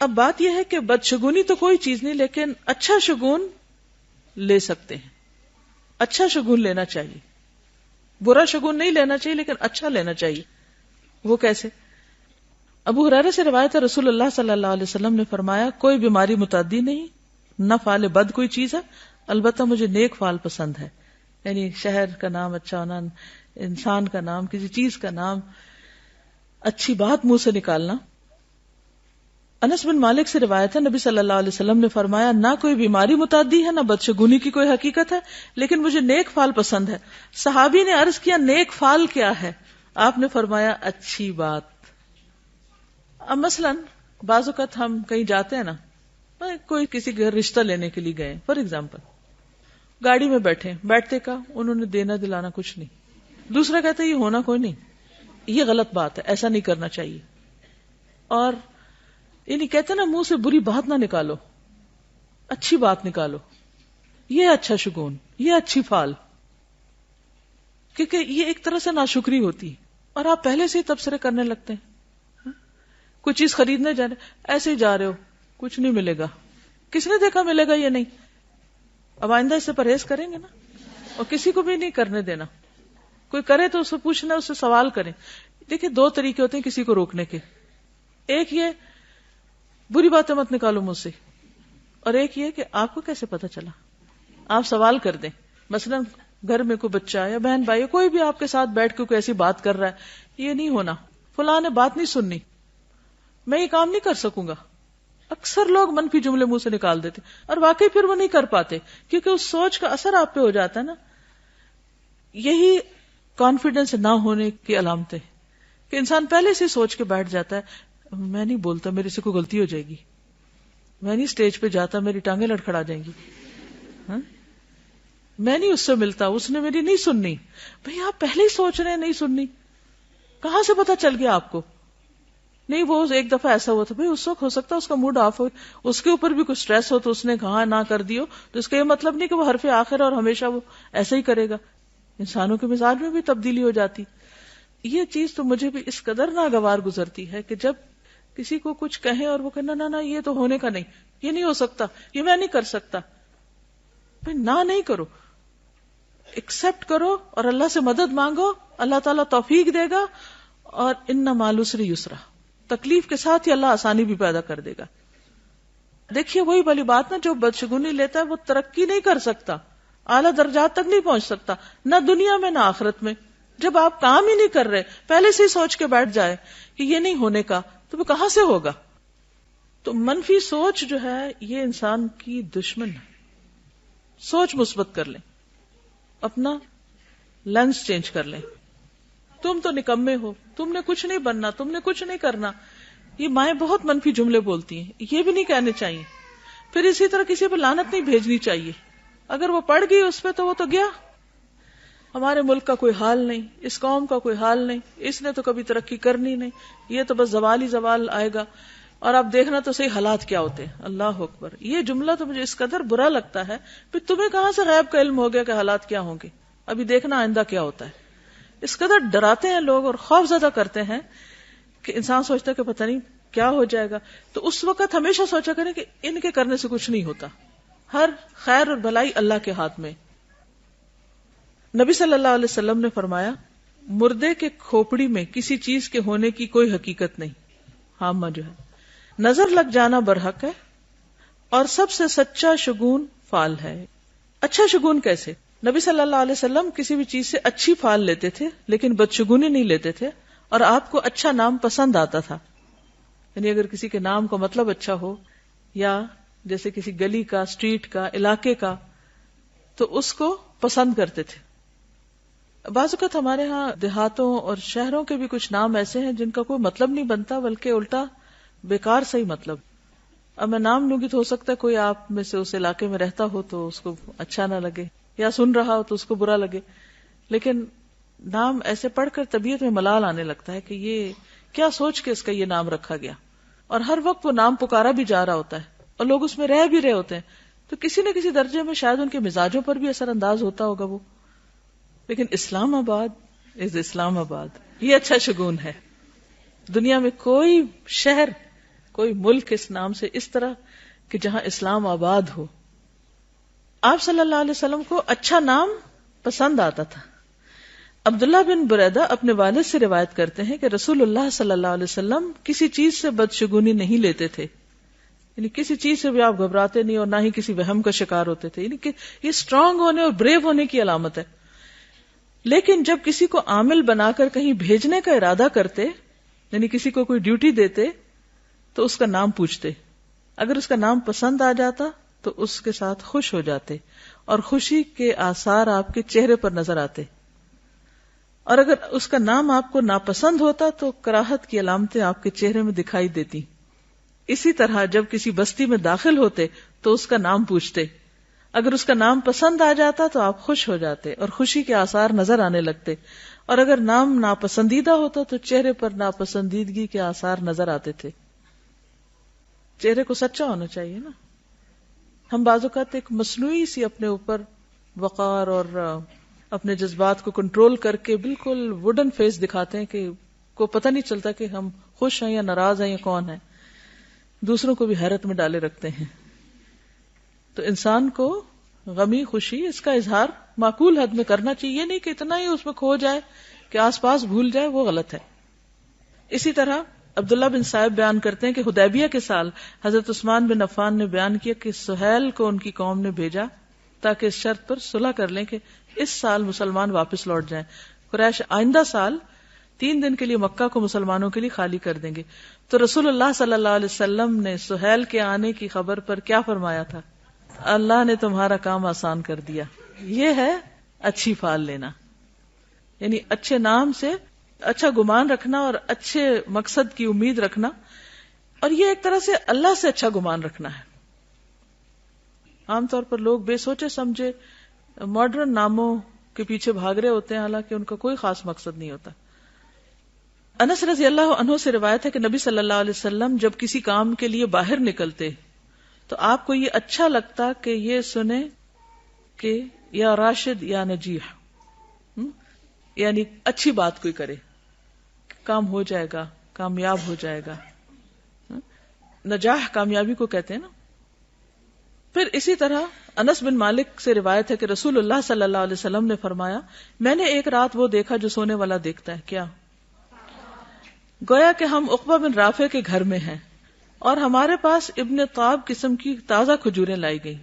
اب بات یہ ہے کہ بدشگونی تو کوئی چیز نہیں، لیکن اچھا شگون لے سکتے ہیں. اچھا شگون لینا چاہیے، برا شگون نہیں لینا چاہیے، لیکن اچھا لینا چاہیے. وہ کیسے؟ ابو ہریرہ سے روایت ہے، رسول اللہ صلی اللہ علیہ وسلم نے فرمایا، کوئی بیماری متعدی نہیں، نہ فعل بد کوئی چیز ہے، البتہ مجھے نیک فعل پسند ہے. یعنی شہر کا نام اچھا ہونا، انسان کا نام، کسی چیز کا نام، اچھی بات منہ سے نکالنا. انس بن مالک سے روایت ہے، نبی صلی اللہ علیہ وسلم نے فرمایا، نہ کوئی بیماری متعدی ہے، نہ بدشگونی کی کوئی حقیقت ہے، لیکن مجھے نیک فعل پسند ہے. صحابی نے عرض کیا، نیک فعل کیا ہے؟ آپ نے فرمایا، اچھی بات. اب مثلاً بعض اوقات ہم کہیں جاتے ہیں نا، کوئی کسی گھر رشتہ لینے کے لیے گئے، فار ایگزامپل گاڑی میں بیٹھتے کا انہوں نے دینا دلانا کچھ نہیں، دوسرا کہتا ہے یہ ہونا کوئی نہیں. یہ غلط بات ہے، ایسا نہیں کرنا چاہیے. اور یعنی کہتے نا، منہ سے بری بات نہ نکالو، اچھی بات نکالو. یہ اچھا شگون، یہ اچھی فعل، کیونکہ یہ ایک طرح سے ناشکری ہوتی ہے اور آپ پہلے سے ہی تبصرے کرنے لگتے ہیں. کوئی چیز خریدنے جا رہے، ایسے ہی جا رہے ہو، کچھ نہیں ملے گا، کس نے دیکھا ملے گا یہ نہیں. اب آئندہ اس سے پرہیز کریں گے نا، اور کسی کو بھی نہیں کرنے دینا. کوئی کرے تو اس سے پوچھنا، اس سے سوال کریں. دیکھیں دو طریقے ہوتے ہیں کسی کو روکنے کے، ایک یہ بری باتیں مت نکالو مجھ سے، اور ایک یہ کہ آپ کو کیسے پتا چلا. آپ سوال کر دیں. مثلا گھر میں کوئی بچہ یا بہن بھائی کوئی بھی آپ کے ساتھ بیٹھ کے کوئی ایسی بات کر رہا ہے، یہ نہیں ہونا، فلاں نے بات نہیں سننی، میں یہ کام نہیں کر سکوں گا. اکثر لوگ منفی جملے منہ سے نکال دیتے اور واقعی پھر وہ نہیں کر پاتے، کیونکہ اس سوچ کا اثر آپ پہ ہو جاتا ہے نا. یہی کانفیڈنس نہ ہونے کی علامت ہے کہ انسان پہلے سے سوچ کے بیٹھ جاتا ہے، میں نہیں بولتا، میرے سے کوئی غلطی ہو جائے گی، میں نہیں اسٹیج پہ جاتا، میری ٹانگیں لڑکھڑا جائیں گی، میں نہیں اس سے ملتا، اس نے میری نہیں سننی. بھئی آپ پہلے ہی سوچ رہے ہیں نہیں سننی، کہاں سے پتا چل گیا آپ کو؟ نہیں وہ ایک دفعہ ایسا ہوا تھا، بھئی اس وقت ہو سکتا ہے اس کا موڈ آف ہو، اس کے اوپر بھی کچھ سٹریس ہو تو اس نے کہا نہ کر دیو، تو اس کا یہ مطلب نہیں کہ وہ حرف آخر اور ہمیشہ وہ ایسا ہی کرے گا. انسانوں کے مزاج میں بھی تبدیلی ہو جاتی. یہ چیز تو مجھے بھی اس قدر ناگوار گزرتی ہے کہ جب کسی کو کچھ کہیں اور وہ کہنا نہ یہ تو ہونے کا نہیں، یہ نہیں ہو سکتا، یہ میں نہیں کر سکتا. بھئی نہ نہیں کرو، ایکسپٹ کرو اور اللہ سے مدد مانگو، اللہ تعالیٰ توفیق دے گا. اور ان مع العسر یسرا، تکلیف کے ساتھ ہی اللہ آسانی بھی پیدا کر دے گا. دیکھیے وہی والی بات نا، جو بدشگونی لیتا ہے وہ ترقی نہیں کر سکتا، اعلیٰ درجات تک نہیں پہنچ سکتا، نہ دنیا میں نہ آخرت میں. جب آپ کام ہی نہیں کر رہے، پہلے سے ہی سوچ کے بیٹھ جائے کہ یہ نہیں ہونے کا، تو وہ کہاں سے ہوگا؟ تو منفی سوچ جو ہے یہ انسان کی دشمن ہے. سوچ مثبت کر لیں، اپنا لینس چینج کر لیں. تم تو نکمے ہو، تم نے کچھ نہیں بننا، تم نے کچھ نہیں کرنا. یہ مائیں بہت منفی جملے بولتی ہیں، یہ بھی نہیں کہنے چاہیے. پھر اسی طرح کسی پہ لعنت نہیں بھیجنی چاہیے. اگر وہ پڑ گئی اس پہ تو وہ تو گیا. ہمارے ملک کا کوئی حال نہیں، اس قوم کا کوئی حال نہیں، اس نے تو کبھی ترقی کرنی نہیں، یہ تو بس زوال ہی زوال آئے گا. اور آپ دیکھنا تو صحیح حالات کیا ہوتے ہیں. اللہ اکبر. یہ جملہ تو مجھے اس قدر برا لگتا ہے. پھر تمہیں کہاں سے غیب کا علم ہو گیا کہ حالات کیا ہوں گے؟ ابھی دیکھنا آئندہ کیا ہوتا ہے. اس قدر ڈراتے ہیں لوگ اور خوف زدہ کرتے ہیں کہ انسان سوچتا ہے کہ پتہ نہیں کیا ہو جائے گا. تو اس وقت ہمیشہ سوچا کریں کہ ان کے کرنے سے کچھ نہیں ہوتا، ہر خیر اور بھلائی اللہ کے ہاتھ میں. نبی صلی اللہ علیہ وسلم نے فرمایا، مردے کے کھوپڑی میں کسی چیز کے ہونے کی کوئی حقیقت نہیں. ہاں جو ہے نظر لگ جانا برحق ہے، اور سب سے سچا شگون فعل ہے. اچھا شگون کیسے؟ نبی صلی اللہ علیہ وسلم کسی بھی چیز سے اچھی فعل لیتے تھے لیکن بدشگونی نہیں لیتے تھے. اور آپ کو اچھا نام پسند آتا تھا. یعنی اگر کسی کے نام کا مطلب اچھا ہو، یا جیسے کسی گلی کا، اسٹریٹ کا، علاقے کا، تو اس کو پسند کرتے تھے. بعض اوقات ہمارے ہاں دیہاتوں اور شہروں کے بھی کچھ نام ایسے ہیں جن کا کوئی مطلب نہیں بنتا، بلکہ الٹا بیکار صحیح مطلب. اب میں نام لوں گی تو ہو سکتا ہے کوئی آپ میں سے اس علاقے میں رہتا ہو تو اس کو اچھا نہ لگے، یا سن رہا ہو تو اس کو برا لگے. لیکن نام ایسے پڑھ کر طبیعت میں ملال آنے لگتا ہے کہ یہ کیا سوچ کے اس کا یہ نام رکھا گیا. اور ہر وقت وہ نام پکارا بھی جا رہا ہوتا ہے اور لوگ اس میں رہ بھی رہے ہوتے ہیں، تو کسی نہ کسی درجے میں شاید ان کے مزاجوں پر بھی اثر انداز ہوتا ہوگا وہ. لیکن اسلام آباد اسلام آباد یہ اچھا شگون ہے. دنیا میں کوئی شہر کوئی ملک اس نام سے اس طرح کہ جہاں اسلام آباد ہو. آپ صلی اللہ علیہ وسلم کو اچھا نام پسند آتا تھا. عبداللہ بن بریدہ اپنے والد سے روایت کرتے ہیں کہ رسول اللہ صلی اللہ علیہ وسلم کسی چیز سے بدشگونی نہیں لیتے تھے، یعنی کسی چیز سے بھی آپ گھبراتے نہیں اور نہ ہی کسی وہم کا شکار ہوتے تھے، یعنی کہ یہ اسٹرانگ ہونے اور بریو ہونے کی علامت ہے. لیکن جب کسی کو عامل بنا کر کہیں بھیجنے کا ارادہ کرتے، یعنی کسی کو کوئی ڈیوٹی دیتے، تو اس کا نام پوچھتے. اگر اس کا نام پسند آ جاتا تو اس کے ساتھ خوش ہو جاتے اور خوشی کے آثار آپ کے چہرے پر نظر آتے. اور اگر اس کا نام آپ کو ناپسند ہوتا تو کراہت کی علامتیں آپ کے چہرے میں دکھائی دیتی. اسی طرح جب کسی بستی میں داخل ہوتے تو اس کا نام پوچھتے. اگر اس کا نام پسند آ جاتا تو آپ خوش ہو جاتے اور خوشی کے آثار نظر آنے لگتے، اور اگر نام ناپسندیدہ ہوتا تو چہرے پر ناپسندیدگی کے آثار نظر آتے تھے. چہرے کو سچا ہونا چاہیے نا. ہم بعض اوقات ایک مصنوعی سی اپنے اوپر وقار اور اپنے جذبات کو کنٹرول کر کے بالکل ووڈن فیس دکھاتے ہیں کہ کو پتہ نہیں چلتا کہ ہم خوش ہیں یا ناراض ہیں یا کون ہے. دوسروں کو بھی حیرت میں ڈالے رکھتے ہیں. تو انسان کو غمی خوشی اس کا اظہار معقول حد میں کرنا چاہیے، یہ نہیں کہ اتنا ہی اس میں کھو جائے کہ آس پاس بھول جائے، وہ غلط ہے. اسی طرح عبداللہ بن صائب بیان کرتے ہیں کہ حدیبیہ کے سال حضرت عثمان بن عفان نے بیان کیا کہ سہیل کو ان کی قوم نے بھیجا تاکہ اس شرط پر صلح کر لیں کہ اس سال مسلمان واپس لوٹ جائیں. قریش آئندہ سال 3 دن کے لیے مکہ کو مسلمانوں کے لیے خالی کر دیں گے. تو رسول اللہ صلی اللہ علیہ وسلم نے سہیل کے آنے کی خبر پر کیا فرمایا تھا؟ اللہ نے تمہارا کام آسان کر دیا. یہ ہے اچھی فال لینا، یعنی اچھے نام سے اچھا گمان رکھنا اور اچھے مقصد کی امید رکھنا، اور یہ ایک طرح سے اللہ سے اچھا گمان رکھنا ہے. عام طور پر لوگ بے سوچے سمجھے ماڈرن ناموں کے پیچھے بھاگ رہے ہوتے ہیں، حالانکہ ان کا کوئی خاص مقصد نہیں ہوتا. انس رضی اللہ عنہ سے روایت ہے کہ نبی صلی اللہ علیہ وسلم جب کسی کام کے لیے باہر نکلتے تو آپ کو یہ اچھا لگتا کہ یہ سنے کہ یا راشد یا نجیح، یعنی اچھی بات کوئی کرے، کام ہو جائے گا، کامیاب ہو جائے گا. نجاح کامیابی کو کہتے ہیں نا. پھر اسی طرح انس بن مالک سے روایت ہے کہ رسول اللہ صلی اللہ علیہ وسلم نے فرمایا، میں نے ایک رات وہ دیکھا جو سونے والا دیکھتا ہے. کیا؟ گویا کہ ہم عقبہ بن رافع کے گھر میں ہیں اور ہمارے پاس ابن طاب قسم کی تازہ کھجوریں لائی گئی.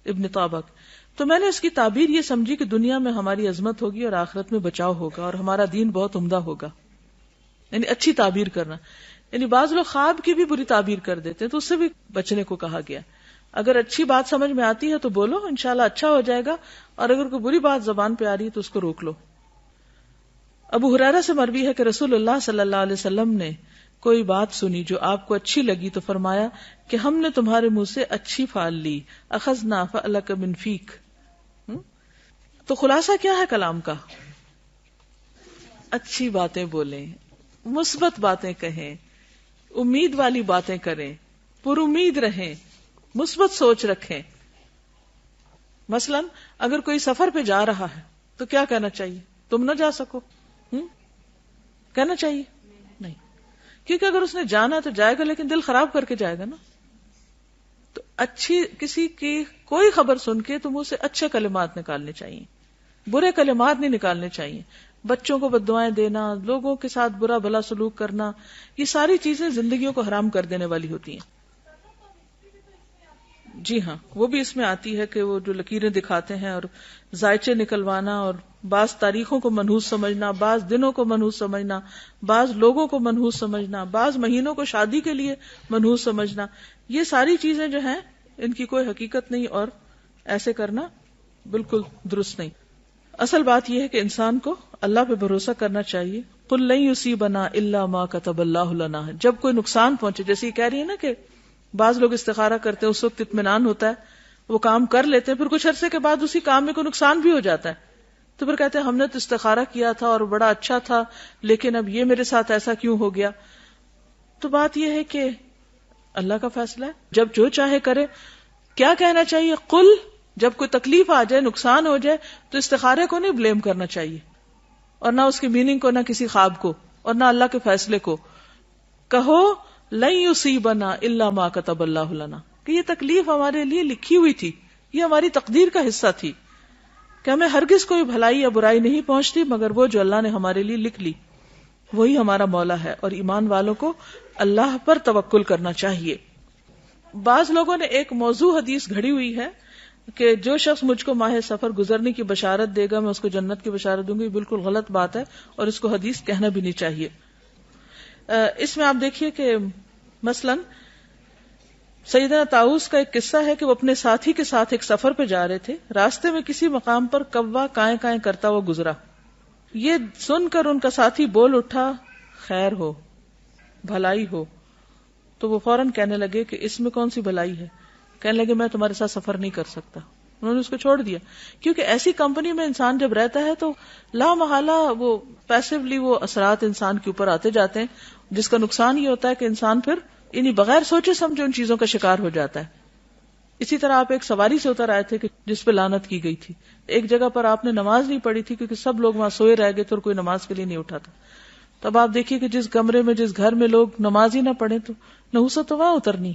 ابن طابق. تو میں نے اس کی تعبیر یہ سمجھی کہ دنیا میں ہماری عظمت ہوگی اور آخرت میں بچاؤ ہوگا اور ہمارا دین بہت عمدہ ہوگا. یعنی اچھی تعبیر کرنا. یعنی بعض لوگ خواب کی بھی بری تعبیر کر دیتے ہیں، تو اس سے بھی بچنے کو کہا گیا. اگر اچھی بات سمجھ میں آتی ہے تو بولو، انشاءاللہ اچھا ہو جائے گا، اور اگر کوئی بری بات زبان پہ آ رہی ہے تو اس کو روک لو. ابو ہریرہ سے مروی ہے کہ رسول اللہ صلی اللہ علیہ وسلم نے کوئی بات سنی جو آپ کو اچھی لگی تو فرمایا کہ ہم نے تمہارے منہ سے اچھی فال لی، اخذنا فألک من فیک. تو خلاصہ کیا ہے کلام کا؟ اچھی باتیں بولیں، مثبت باتیں کہیں، امید والی باتیں کریں، پر امید رہیں، مثبت سوچ رکھیں. مثلا اگر کوئی سفر پہ جا رہا ہے تو کیا کہنا چاہیے؟ تم نہ جا سکو، کہنا چاہیے؟ نہیں، کیونکہ اگر اس نے جانا تو جائے گا لیکن دل خراب کر کے جائے گا نا. تو اچھی کسی کی کوئی خبر سن کے تم اسے اچھے کلمات نکالنے چاہیے، برے کلمات نہیں نکالنے چاہیے. بچوں کو بددعائیں دینا، لوگوں کے ساتھ برا بھلا سلوک کرنا، یہ ساری چیزیں زندگیوں کو حرام کر دینے والی ہوتی ہیں. جی ہاں، وہ بھی اس میں آتی ہے کہ وہ جو لکیریں دکھاتے ہیں اور ذائچے نکلوانا، اور بعض تاریخوں کو منحوس سمجھنا، بعض دنوں کو منحوس سمجھنا، بعض لوگوں کو منحوس سمجھنا، بعض مہینوں کو شادی کے لیے منحوس سمجھنا، یہ ساری چیزیں جو ہیں ان کی کوئی حقیقت نہیں، اور ایسے کرنا بالکل درست نہیں. اصل بات یہ ہے کہ انسان کو اللہ پہ بھروسہ کرنا چاہیے. قل لن یصیبنا الا ما كتب اللہ لنا. جب کوئی نقصان پہنچے، جیسے یہ کہہ رہی ہے نا کہ بعض لوگ استخارہ کرتے ہیں، اس وقت اطمینان ہوتا ہے، وہ کام کر لیتے ہیں، پھر کچھ عرصے کے بعد اسی کام میں کوئی نقصان بھی ہو جاتا ہے، تو پھر کہتے ہیں ہم نے تو استخارہ کیا تھا اور بڑا اچھا تھا، لیکن اب یہ میرے ساتھ ایسا کیوں ہو گیا. تو بات یہ ہے کہ اللہ کا فیصلہ ہے، جب جو چاہے کرے. کیا کہنا چاہیے؟ قل. جب کوئی تکلیف آ جائے، نقصان ہو جائے، تو استخارے کو نہیں بلیم کرنا چاہیے، اور نہ اس کی میننگ کو، نہ کسی خواب کو، اور نہ اللہ کے فیصلے کو. کہو لن یصیبنا الا ما کتب اللہ لنا، کہ یہ تکلیف ہمارے لیے لکھی ہوئی تھی، یہ ہماری تقدیر کا حصہ تھی کہ ہمیں ہرگز کوئی بھلائی یا برائی نہیں پہنچتی مگر وہ جو اللہ نے ہمارے لیے لکھ لی، وہی ہمارا مولا ہے. اور ایمان والوں کو اللہ پر توکل کرنا چاہیے. بعض لوگوں نے ایک موضوع حدیث گھڑی ہوئی ہے کہ جو شخص مجھ کو ماہ سفر گزرنے کی بشارت دے گا میں اس کو جنت کی بشارت دوں گی. بالکل غلط بات ہے اور اس کو حدیث کہنا بھی نہیں چاہیے. اس میں آپ دیکھیے کہ مثلا سیدنا طاؤس کا ایک قصہ ہے کہ وہ اپنے ساتھی کے ساتھ ایک سفر پہ جا رہے تھے. راستے میں کسی مقام پر کوا کائیں کائیں کرتا ہوا گزرا. یہ سن کر ان کا ساتھی بول اٹھا خیر ہو، بھلائی ہو. تو وہ فوراً کہنے لگے کہ اس میں کون سی بھلائی ہے؟ کہنے لگے میں تمہارے ساتھ سفر نہیں کر سکتا. انہوں نے اس کو چھوڑ دیا، کیونکہ ایسی کمپنی میں انسان جب رہتا ہے تو لا محالہ وہ پیسively وہ اثرات انسان کے اوپر آتے جاتے ہیں، جس کا نقصان یہ ہوتا ہے کہ انسان پھر انہیں بغیر سوچے سمجھے ان چیزوں کا شکار ہو جاتا ہے. اسی طرح آپ ایک سواری سے اتر آئے تھے کہ جس پہ لعنت کی گئی تھی. ایک جگہ پر آپ نے نماز نہیں پڑھی تھی کیونکہ سب لوگ وہاں سوئے رہ گئے تھے اور کوئی نماز کے لیے نہیں اٹھا تھا. تب آپ دیکھیے کہ جس کمرے میں جس گھر میں لوگ نماز ہی نہ پڑھیں تو نحوست تو وہاں اترنی.